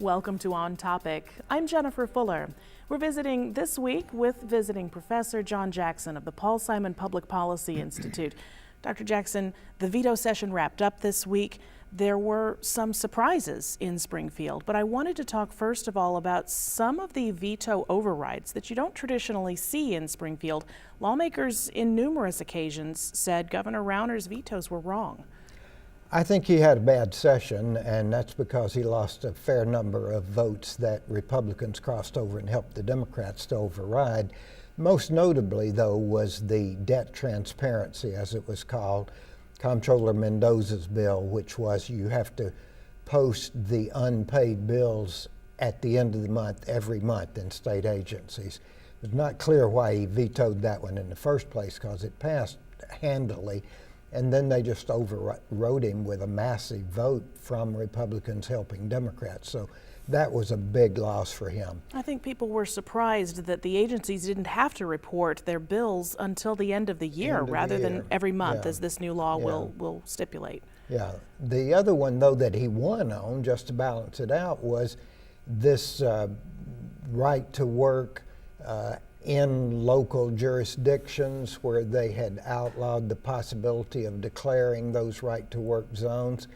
Welcome to On Topic. I'm Jennifer Fuller. We're visiting this week with visiting Professor John Jackson of the Paul Simon Public Policy Institute. Dr. Jackson, the veto session wrapped up this week. There were some surprises in Springfield, but I wanted to talk first of all about some of the veto overrides that you don't traditionally see in Springfield. Lawmakers in numerous occasions said Governor Rauner's vetoes were wrong. I think he had a bad session, and that's because he lost a fair number of votes that Republicans crossed over and helped the Democrats to override. Most notably, though, was the debt transparency, as it was called, Comptroller Mendoza's bill, which was you have to post the unpaid bills at the end of the month every month in state agencies. It's not clear why he vetoed that one in the first place, because it passed handily. And then they just overrode him with a massive vote from Republicans helping Democrats. So that was a big loss for him. I think people were surprised that the agencies didn't have to report their bills until the end of the year rather than every month, as this new law will stipulate. Yeah. The other one, though, that he won on, just to balance it out, was this right to work in local jurisdictions where they had outlawed the possibility of declaring those right-to-work zones.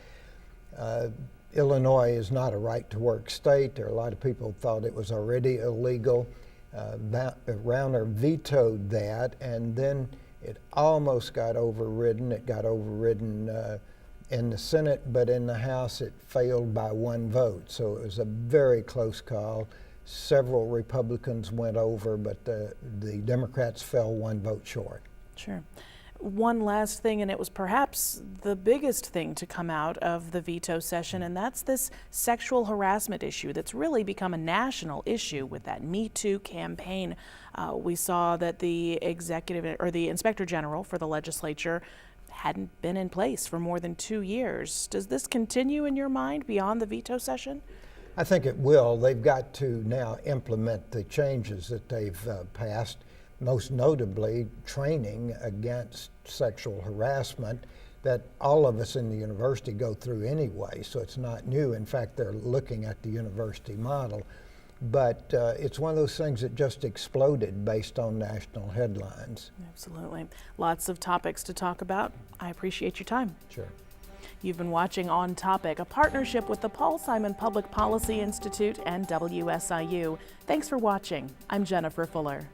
Illinois is not a right-to-work state. There are a lot of people who thought it was already illegal. Rauner vetoed that, and then it almost got overridden. It got overridden in the Senate, but in the House it failed by one vote. So it was a very close call. Several Republicans went over, but the Democrats fell one vote short. Sure. One last thing, and it was perhaps the biggest thing to come out of the veto session, and that's this sexual harassment issue that's really become a national issue with that Me Too campaign. We saw that the executive or the inspector general for the legislature hadn't been in place for more than 2 years. Does this continue in your mind beyond the veto session? I think it will. They've got to now implement the changes that they've passed, most notably training against sexual harassment that all of us in the university go through anyway, so it's not new. In fact, they're looking at the university model. But it's one of those things that just exploded based on national headlines. Absolutely. Lots of topics to talk about. I appreciate your time. Sure. You've been watching On Topic, a partnership with the Paul Simon Public Policy Institute and WSIU. Thanks for watching. I'm Jennifer Fuller.